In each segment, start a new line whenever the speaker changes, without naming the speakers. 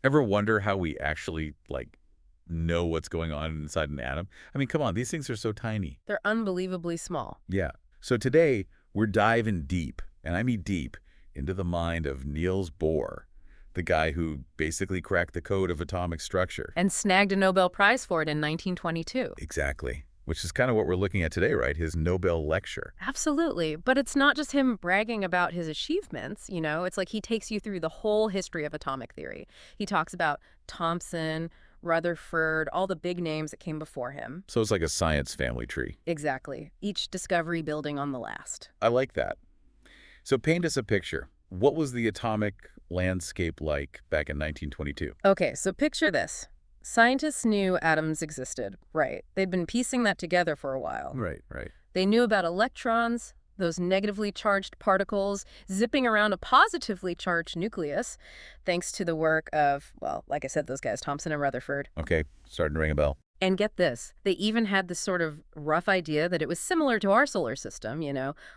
Ever wonder how we actually, know what's going on inside an atom? I mean, come on, these things are so tiny.
They're unbelievably small.
Yeah. So today, we're diving deep, and I mean deep, into the mind of Niels Bohr, the guy who basically cracked the code of atomic structure.
And snagged a Nobel Prize for it in 1922.
Exactly. Which is kind of what we're looking at today, right? His Nobel lecture.
Absolutely. But it's not just him bragging about his achievements, It's like he takes you through the whole history of atomic theory. He talks about Thomson, Rutherford, all the big names that came before him.
So it's like a science family tree.
Exactly. Each discovery building on the last.
I like that. So paint us a picture. What was the atomic landscape like back in 1922?
Okay, so picture this. Scientists knew atoms existed, right? They'd been piecing that together for a while.
Right, right.
They knew about electrons, those negatively charged particles zipping around a positively charged nucleus, thanks to the work of, well, like I said, those guys, Thomson and Rutherford.
Okay, starting to ring a bell.
And get this, they even had this sort of rough idea that it was similar to our solar system,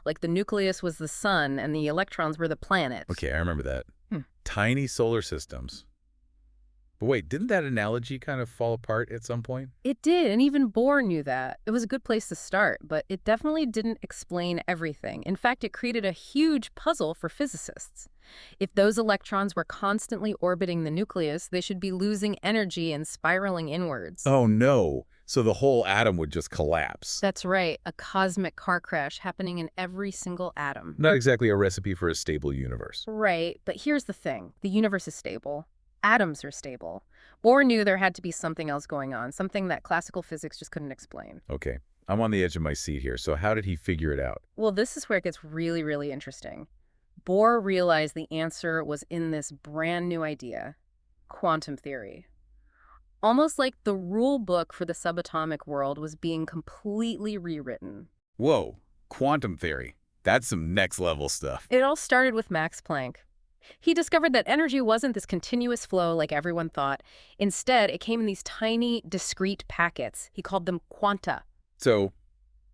like the nucleus was the sun and the electrons were the planets.
Okay, I remember that.
Hmm.
Tiny solar systems. But wait, didn't that analogy kind of fall apart at some point?
It did, and even Bohr knew that. It was a good place to start, but it definitely didn't explain everything. In fact, it created a huge puzzle for physicists. If those electrons were constantly orbiting the nucleus, they should be losing energy and spiraling inwards.
Oh no. So the whole atom would just collapse.
That's right, a cosmic car crash happening in every single atom.
Not exactly a recipe for a stable universe.
Right, but here's the thing. The universe is stable. Atoms are stable. Bohr knew there had to be something else going on, something that classical physics just couldn't explain.
Okay, I'm on the edge of my seat here. So how did he figure it out?
Well, this is where it gets really, really interesting. Bohr realized the answer was in this brand new idea, quantum theory. Almost like the rule book for the subatomic world was being completely rewritten.
Whoa, quantum theory. That's some next level stuff.
It all started with Max Planck. He discovered that energy wasn't this continuous flow like everyone thought. Instead, it came in these tiny, discrete packets. He called them quanta.
So,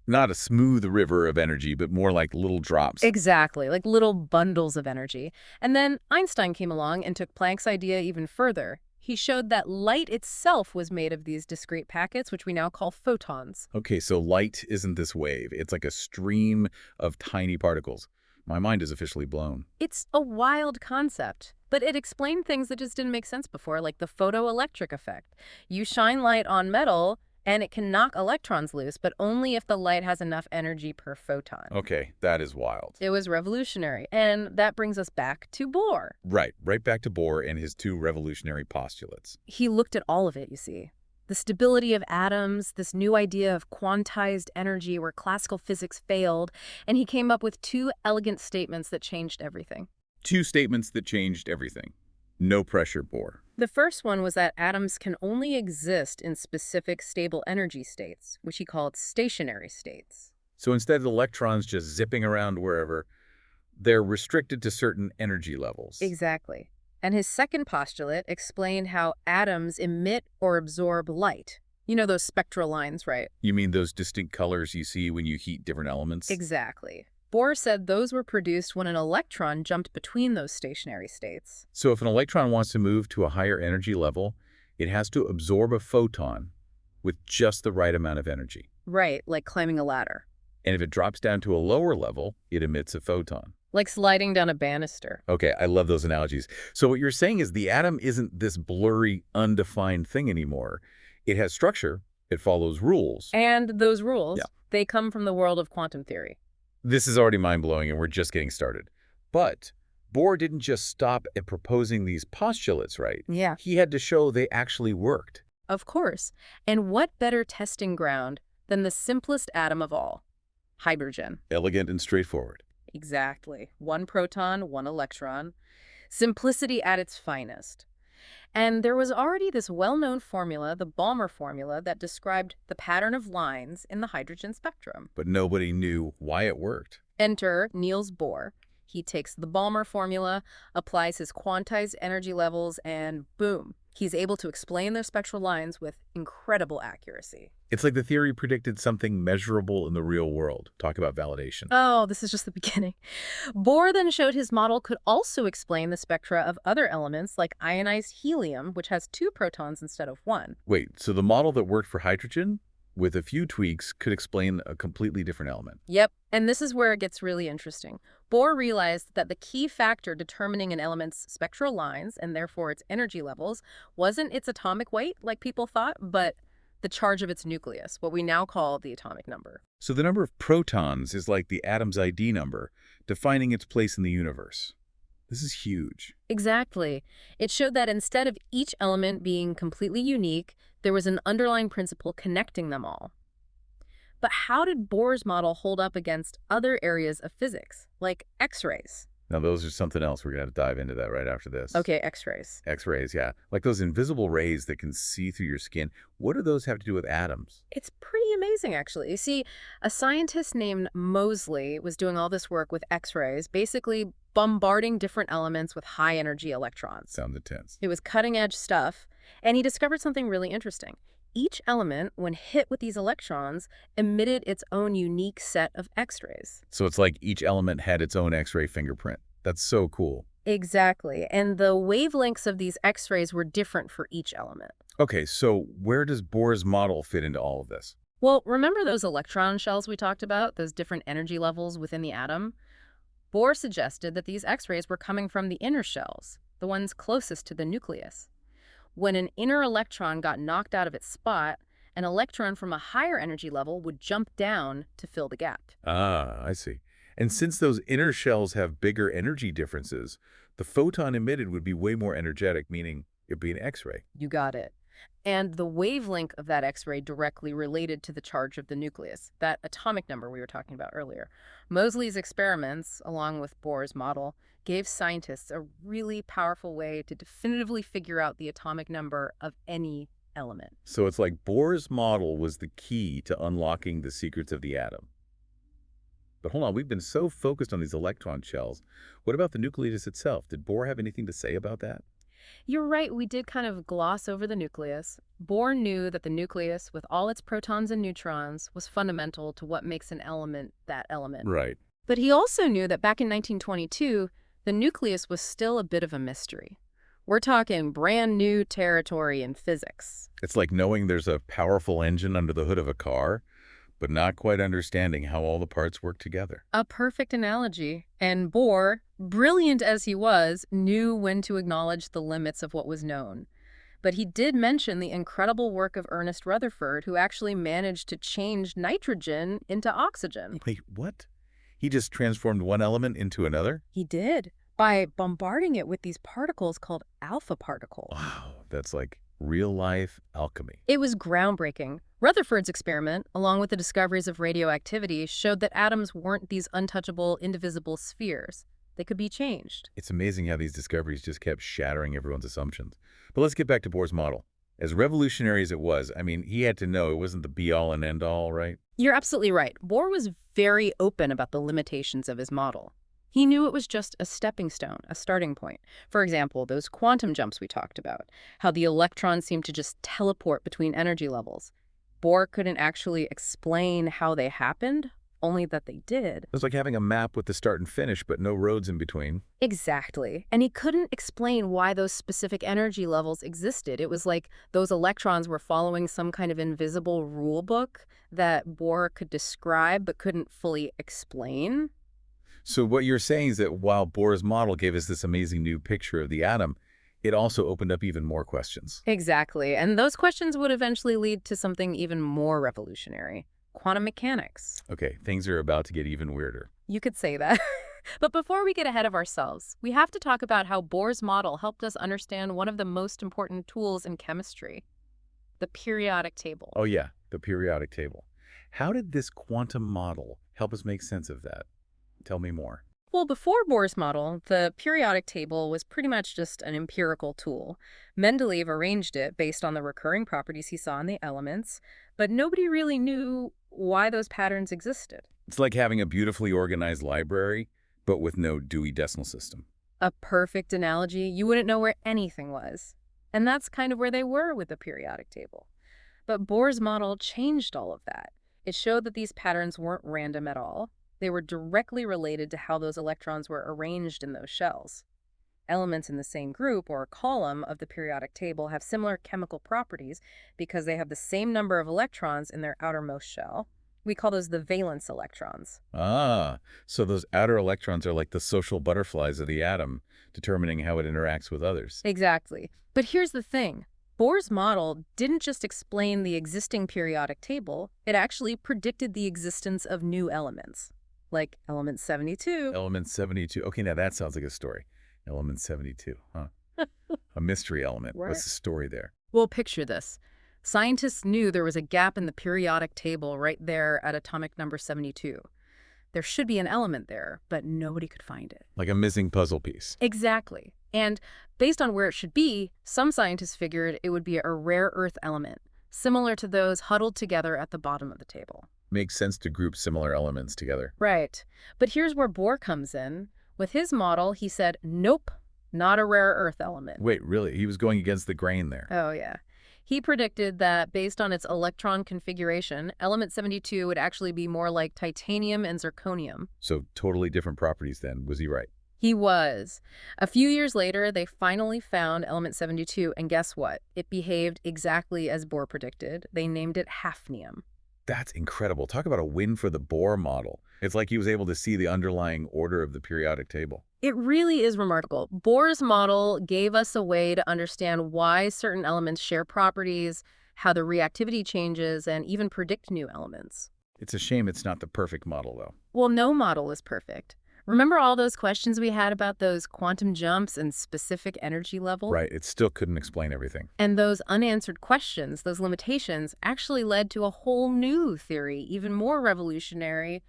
not a smooth river of energy, but more like little drops.
Exactly, like little bundles of energy. And then Einstein came along and took Planck's idea even further. He showed that light itself was made of these discrete packets, which we now call photons.
Okay, so light isn't this wave. It's like a stream of tiny particles. My mind is officially blown.
It's a wild concept, but it explained things that just didn't make sense before, like the photoelectric effect. You shine light on metal, and it can knock electrons loose, but only if the light has enough energy per photon.
Okay, that is wild.
It was revolutionary, and that brings us back to Bohr.
Right back to Bohr and his two revolutionary postulates.
He looked at all of it, you see. The stability of atoms, this new idea of quantized energy where classical physics failed, and he came up with two elegant statements that changed everything.
Two statements that changed everything. No pressure, Bohr.
The first one was that atoms can only exist in specific stable energy states, which he called stationary states.
So instead of electrons just zipping around wherever, they're restricted to certain energy levels.
Exactly. And his second postulate explained how atoms emit or absorb light. You know those spectral lines, right?
You mean those distinct colors you see when you heat different elements?
Exactly. Bohr said those were produced when an electron jumped between those stationary states.
So if an electron wants to move to a higher energy level, it has to absorb a photon with just the right amount of energy.
Right, like climbing a ladder.
And if it drops down to a lower level, it emits a photon.
Like sliding down a banister.
Okay, I love those analogies. So what you're saying is the atom isn't this blurry, undefined thing anymore. It has structure, it follows rules.
And those rules,
Yeah.
they come from the world of quantum theory.
This is already mind-blowing and we're just getting started. But Bohr didn't just stop at proposing these postulates, right?
Yeah.
He had to show they actually worked.
Of course. And what better testing ground than the simplest atom of all? Hydrogen.
Elegant and straightforward.
Exactly. One proton, one electron. Simplicity at its finest. And there was already this well-known formula, the Balmer formula, that described the pattern of lines in the hydrogen spectrum.
But nobody knew why it worked.
Enter Niels Bohr. He takes the Balmer formula, applies his quantized energy levels, and boom, He's able to explain their spectral lines with incredible accuracy.
It's like the theory predicted something measurable in the real world. Talk about validation.
Oh, this is just the beginning. Bohr then showed his model could also explain the spectra of other elements like ionized helium, which has two protons instead of one.
Wait, so the model that worked for hydrogen, with a few tweaks, could explain a completely different element?
Yep, and this is where it gets really interesting. Bohr realized that the key factor determining an element's spectral lines, and therefore its energy levels, wasn't its atomic weight, like people thought, but the charge of its nucleus, what we now call the atomic number.
So the number of protons is like the atom's ID number, defining its place in the universe. This is huge.
Exactly. It showed that instead of each element being completely unique, there was an underlying principle connecting them all. But how did Bohr's model hold up against other areas of physics, like X-rays?
Now, those are something else. We're going to have to dive into that right after this.
Okay, X-rays.
X-rays, yeah. Like those invisible rays that can see through your skin. What do those have to do with atoms?
It's pretty amazing, actually. You see, a scientist named Moseley was doing all this work with X-rays, basically bombarding different elements with high-energy electrons.
Sounds intense.
It was cutting-edge stuff, and he discovered something really interesting. Each element, when hit with these electrons, emitted its own unique set of X-rays.
So it's like each element had its own X-ray fingerprint. That's so cool.
Exactly, and the wavelengths of these X-rays were different for each element.
Okay, so where does Bohr's model fit into all of this?
Well, remember those electron shells we talked about, those different energy levels within the atom? Bohr suggested that these X-rays were coming from the inner shells, the ones closest to the nucleus. When an inner electron got knocked out of its spot, an electron from a higher energy level would jump down to fill the gap.
Ah, I see. And since those inner shells have bigger energy differences, the photon emitted would be way more energetic, meaning it'd be an X-ray.
You got it. And the wavelength of that X-ray directly related to the charge of the nucleus, that atomic number we were talking about earlier. Moseley's experiments, along with Bohr's model, gave scientists a really powerful way to definitively figure out the atomic number of any element.
So it's like Bohr's model was the key to unlocking the secrets of the atom. But hold on, we've been so focused on these electron shells. What about the nucleus itself? Did Bohr have anything to say about that?
You're right, we did kind of gloss over the nucleus. Bohr knew that the nucleus, with all its protons and neutrons, was fundamental to what makes an element that element.
Right.
But he also knew that back in 1922, the nucleus was still a bit of a mystery. We're talking brand new territory in physics.
It's like knowing there's a powerful engine under the hood of a car, but not quite understanding how all the parts work together.
A perfect analogy. And Bohr, brilliant as he was, knew when to acknowledge the limits of what was known. But he did mention the incredible work of Ernest Rutherford, who actually managed to change nitrogen into oxygen.
Wait, what? He just transformed one element into another?
He did, by bombarding it with these particles called alpha particles.
Wow, that's like real-life alchemy.
It was groundbreaking. Rutherford's experiment, along with the discoveries of radioactivity, showed that atoms weren't these untouchable, indivisible spheres. They could be changed.
It's amazing how these discoveries just kept shattering everyone's assumptions. But let's get back to Bohr's model. As revolutionary as it was, I mean, he had to know it wasn't the be-all and end-all, right?
You're absolutely right. Bohr was very open about the limitations of his model. He knew it was just a stepping stone, a starting point. For example, those quantum jumps we talked about, how the electrons seemed to just teleport between energy levels. Bohr couldn't actually explain how they happened, only that they did.
It was like having a map with the start and finish, but no roads in between.
Exactly. And he couldn't explain why those specific energy levels existed. It was like those electrons were following some kind of invisible rule book that Bohr could describe but couldn't fully explain.
So what you're saying is that while Bohr's model gave us this amazing new picture of the atom, it also opened up even more questions.
Exactly. And those questions would eventually lead to something even more revolutionary. Quantum mechanics.
Okay, things are about to get even weirder.
You could say that. But before we get ahead of ourselves, we have to talk about how Bohr's model helped us understand one of the most important tools in chemistry, the periodic table.
Oh yeah, the periodic table. How did this quantum model help us make sense of that? Tell me more.
Well, before Bohr's model, the periodic table was pretty much just an empirical tool. Mendeleev arranged it based on the recurring properties he saw in the elements, but nobody really knew why those patterns existed.
It's like having a beautifully organized library, but with no Dewey Decimal System.
A perfect analogy. You wouldn't know where anything was. And that's kind of where they were with the periodic table. But Bohr's model changed all of that. It showed that these patterns weren't random at all. They were directly related to how those electrons were arranged in those shells. Elements in the same group or column of the periodic table have similar chemical properties because they have the same number of electrons in their outermost shell. We call those the valence electrons.
Ah, so those outer electrons are like the social butterflies of the atom, determining how it interacts with others.
Exactly. But here's the thing. Bohr's model didn't just explain the existing periodic table, it actually predicted the existence of new elements, like element 72.
Element 72. Okay, now that sounds like a story. Element 72, huh? A mystery element.
Right.
What's the story there?
Well, picture this. Scientists knew there was a gap in the periodic table right there at atomic number 72. There should be an element there, but nobody could find it.
Like a missing puzzle piece.
Exactly. And based on where it should be, some scientists figured it would be a rare earth element, similar to those huddled together at the bottom of the table.
Makes sense to group similar elements together.
Right. But here's where Bohr comes in. With his model, he said, nope, not a rare earth element.
Wait, really? He was going against the grain there.
Oh, yeah. He predicted that based on its electron configuration, element 72 would actually be more like titanium and zirconium.
So totally different properties then. Was he right?
He was. A few years later, they finally found element 72, and guess what? It behaved exactly as Bohr predicted. They named it hafnium.
That's incredible. Talk about a win for the Bohr model. It's like he was able to see the underlying order of the periodic table.
It really is remarkable. Bohr's model gave us a way to understand why certain elements share properties, how the reactivity changes, and even predict new elements.
It's a shame it's not the perfect model, though.
Well, no model is perfect. Remember all those questions we had about those quantum jumps and specific energy levels?
Right, it still couldn't explain everything.
And those unanswered questions, those limitations, actually led to a whole new theory, even more revolutionary: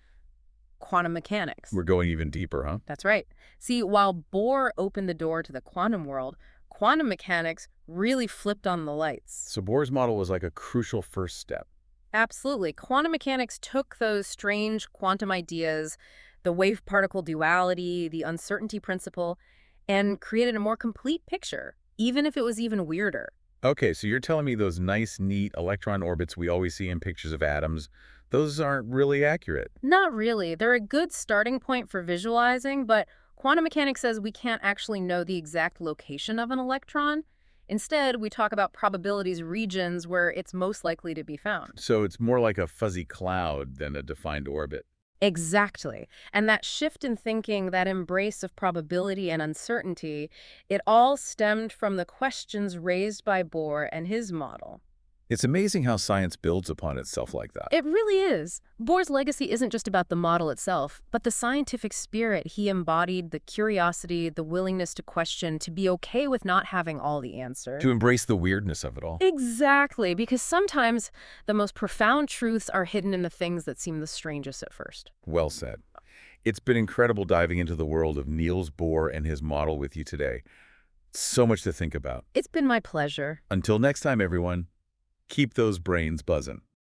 quantum mechanics.
We're going even deeper, huh?
That's right. See, while Bohr opened the door to the quantum world, quantum mechanics really flipped on the lights.
So Bohr's model was like a crucial first step.
Absolutely. Quantum mechanics took those strange quantum ideas, the wave-particle duality, the uncertainty principle, and created a more complete picture, even if it was even weirder.
Okay, so you're telling me those nice, neat electron orbits we always see in pictures of atoms, those aren't really accurate.
Not really. They're a good starting point for visualizing, but quantum mechanics says we can't actually know the exact location of an electron. Instead, we talk about probabilities regions where it's most likely to be found.
So it's more like a fuzzy cloud than a defined orbit.
Exactly. And that shift in thinking, that embrace of probability and uncertainty, it all stemmed from the questions raised by Bohr and his model.
It's amazing how science builds upon itself like that.
It really is. Bohr's legacy isn't just about the model itself, but the scientific spirit he embodied, the curiosity, the willingness to question, to be okay with not having all the answers.
To embrace the weirdness of it all.
Exactly, because sometimes the most profound truths are hidden in the things that seem the strangest at first.
Well said. It's been incredible diving into the world of Niels Bohr and his model with you today. So much to think about.
It's been my pleasure.
Until next time, everyone, keep those brains buzzing.